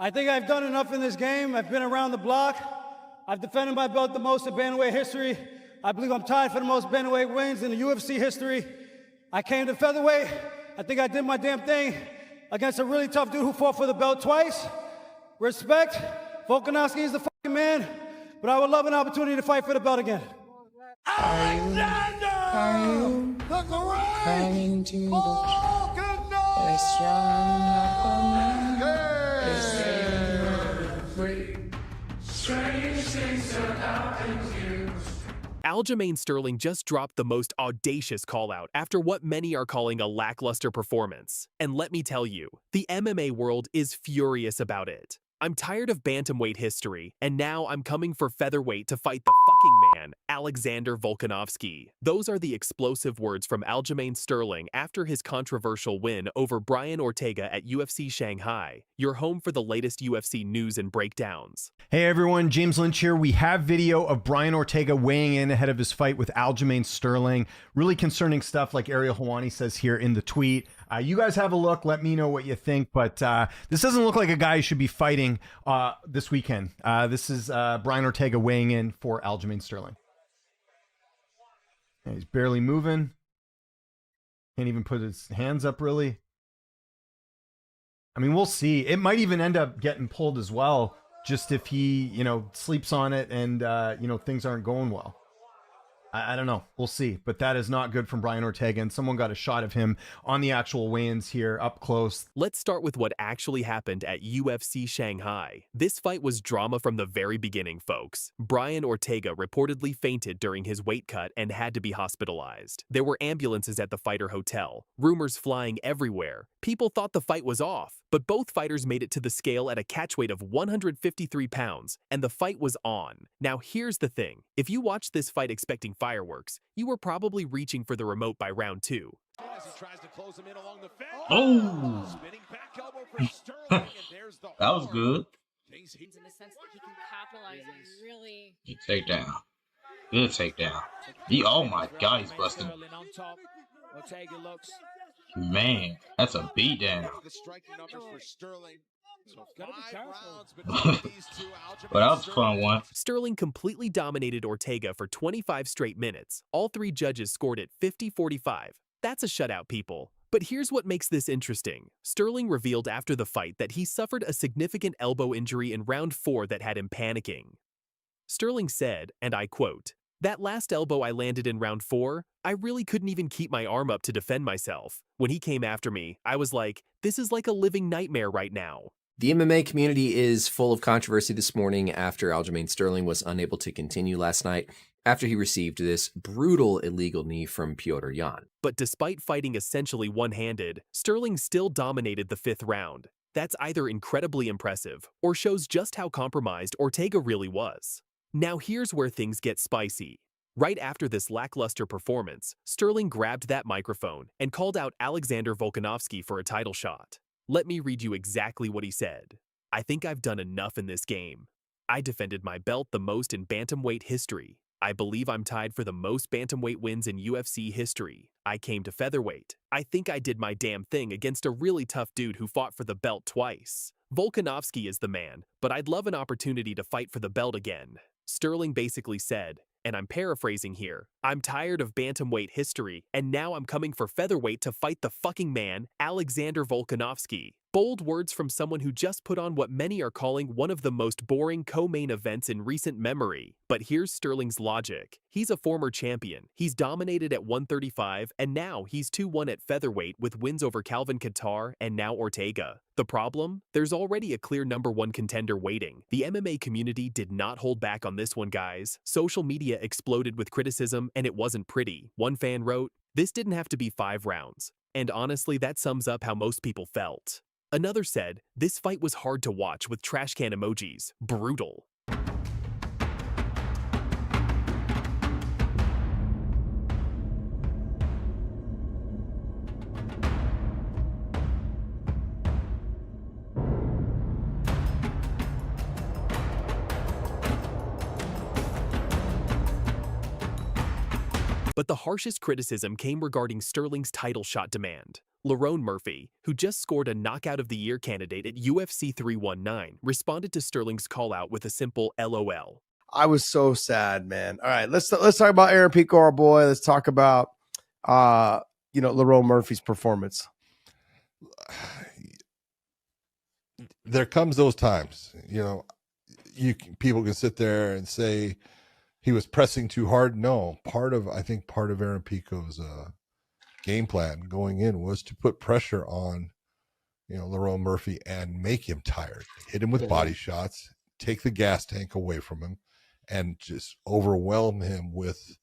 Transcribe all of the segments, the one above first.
I think I've done enough in this game. I've been around the block. I've defended my belt the most in bantamweight history. I believe I'm tied for the most bantamweight wins in the UFC history. I came to featherweight. I think I did my damn thing against a really tough dude who fought for the belt twice. Respect. Volkanovski is the fucking man, but I would love an opportunity to fight for the belt again. Alexander Aljamain Sterling just dropped the most audacious call-out after what many are calling a lackluster performance. And let me tell you, the MMA world is furious about it. I'm tired of bantamweight history, and now I'm coming for featherweight to fight the fucking man, Alexander Volkanovski. Those are the explosive words from Aljamain Sterling after his controversial win over Brian Ortega at UFC Shanghai, your home for the latest UFC news and breakdowns. Hey everyone, James Lynch here. We have video of Brian Ortega weighing in ahead of his fight with Aljamain Sterling. Really concerning stuff, like Ariel Helwani says here in the tweet. You guys have a look. Let me know what you think. But this doesn't look like a guy who should be fighting this weekend. This is Brian Ortega weighing in for Aljamain Sterling. And he's barely moving. Can't even put his hands up, really. I mean, we'll see. It might even end up getting pulled as well, just if he, sleeps on it and, things aren't going well. I don't know. We'll see. But that is not good from Brian Ortega, and someone got a shot of him on the actual weigh-ins here up close. Let's start with what actually happened at UFC Shanghai. This fight was drama from the very beginning, folks. Brian Ortega reportedly fainted during his weight cut and had to be hospitalized. There were ambulances at the fighter hotel, rumors flying everywhere. People thought the fight was off, but both fighters made it to the scale at a catchweight of 153 pounds, and the fight was on. Now here's the thing. If you watched this fight expecting fireworks, you were probably reaching for the remote by round 2. Oh, that was good. In the sense that he can capitalize and really Good takedown. Good takedown. Oh my God, he's busting. Man, that's a beatdown. But that was a fun one. Sterling completely dominated Ortega for 25 straight minutes. All 3 judges scored it 50-45. That's a shutout, people. But here's what makes this interesting. Sterling revealed after the fight that he suffered a significant elbow injury in round 4 that had him panicking. Sterling said, and I quote, "That last elbow I landed in round 4, I really couldn't even keep my arm up to defend myself. When he came after me, I was like, this is like a living nightmare right now." The MMA community is full of controversy this morning after Aljamain Sterling was unable to continue last night after he received this brutal illegal knee from Petr Yan. But despite fighting essentially one-handed, Sterling still dominated the 5th round. That's either incredibly impressive or shows just how compromised Ortega really was. Now here's where things get spicy. Right after this lackluster performance, Sterling grabbed that microphone and called out Alexander Volkanovski for a title shot. Let me read you exactly what he said. "I think I've done enough in this game. I defended my belt the most in bantamweight history. I believe I'm tied for the most bantamweight wins in UFC history. I came to featherweight. I think I did my damn thing against a really tough dude who fought for the belt twice. Volkanovski is the man, but I'd love an opportunity to fight for the belt again." Sterling basically said, and I'm paraphrasing here, "I'm tired of bantamweight history, and now I'm coming for featherweight to fight the fucking man, Alexander Volkanovski." Bold words from someone who just put on what many are calling one of the most boring co-main events in recent memory. But here's Sterling's logic. He's a former champion. He's dominated at 135, and now he's 2-1 at featherweight with wins over Calvin Kattar and now Ortega. The problem? There's already a clear #1 contender waiting. The MMA community did not hold back on this one, guys. Social media exploded with criticism, and it wasn't pretty. One fan wrote, "This didn't have to be 5 rounds." And honestly, that sums up how most people felt. Another said, "This fight was hard to watch with trash can emojis. Brutal." But the harshest criticism came regarding Sterling's title shot demand. Lerone Murphy, who just scored a Knockout of the Year candidate at UFC 319, responded to Sterling's call-out with a simple LOL. I was so sad, man. All right, let's talk about Aaron Pico, our boy. Let's talk about Lerone Murphy's performance. There comes those times, people can sit there and say he was pressing too hard. No, I think part of Aaron Pico's game plan going in was to put pressure on, Lerone Murphy and make him tired, hit him with body shots, take the gas tank away from him, and just overwhelm him with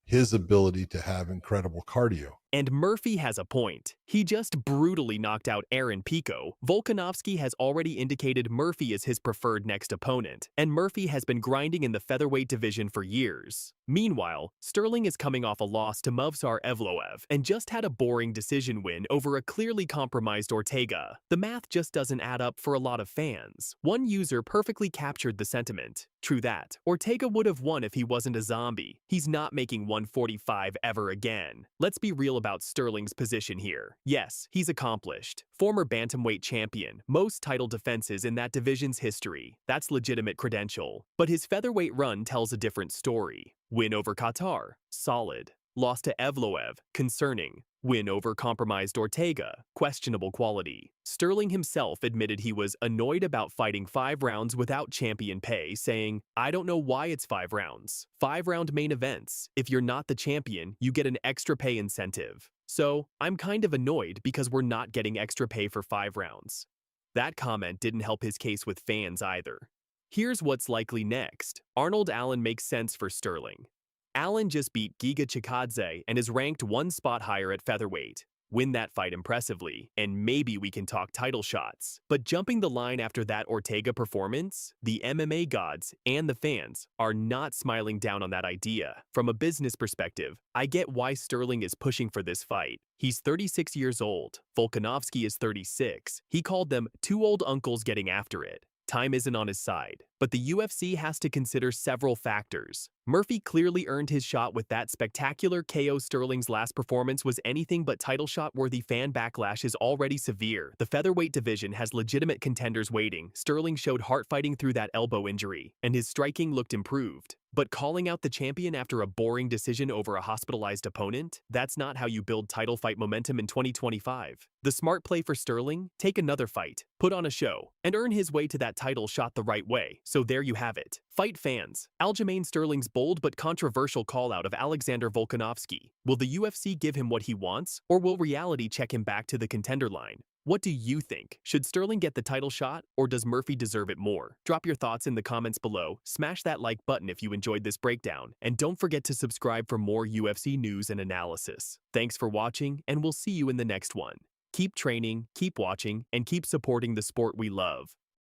his ability to have incredible cardio. And Murphy has a point. He just brutally knocked out Aaron Pico. Volkanovski has already indicated Murphy is his preferred next opponent, and Murphy has been grinding in the featherweight division for years. Meanwhile, Sterling is coming off a loss to Movsar Evloev and just had a boring decision win over a clearly compromised Ortega. The math just doesn't add up for a lot of fans. One user perfectly captured the sentiment. True that. Ortega would have won if he wasn't a zombie. He's not making 145 ever again. Let's be real about Sterling's position here. Yes, he's accomplished. Former bantamweight champion, most title defenses in that division's history. That's legitimate credential. But his featherweight run tells a different story. Win over Qatar, solid. Lost to Evloev, concerning. Win over compromised Ortega, questionable quality. Sterling himself admitted he was annoyed about fighting 5 rounds without champion pay, saying, "I don't know why it's 5 rounds. 5-round main events. If you're not the champion, you get an extra pay incentive. So, I'm kind of annoyed because we're not getting extra pay for 5 rounds." That comment didn't help his case with fans either. Here's what's likely next. Arnold Allen makes sense for Sterling. Allen just beat Giga Chikadze and is ranked 1 spot higher at featherweight. Win that fight impressively, and maybe we can talk title shots. But jumping the line after that Ortega performance, the MMA gods and the fans are not smiling down on that idea. From a business perspective, I get why Sterling is pushing for this fight. He's 36 years old. Volkanovski is 36. He called them 2 old uncles getting after it. Time isn't on his side, but the UFC has to consider several factors. Murphy clearly earned his shot with that spectacular KO. Sterling's last performance was anything but title shot-worthy. Fan backlash is already severe. The featherweight division has legitimate contenders waiting. Sterling showed heart fighting through that elbow injury, and his striking looked improved. But calling out the champion after a boring decision over a hospitalized opponent? That's not how you build title fight momentum in 2025. The smart play for Sterling? Take another fight, put on a show, and earn his way to that title shot the right way. So there you have it. Fight fans. Aljamain Sterling's bold but controversial call-out of Alexander Volkanovski. Will the UFC give him what he wants, or will reality check him back to the contender line? What do you think? Should Sterling get the title shot, or does Murphy deserve it more? Drop your thoughts in the comments below, smash that like button if you enjoyed this breakdown, and don't forget to subscribe for more UFC news and analysis. Thanks for watching, and we'll see you in the next one. Keep training, keep watching, and keep supporting the sport we love.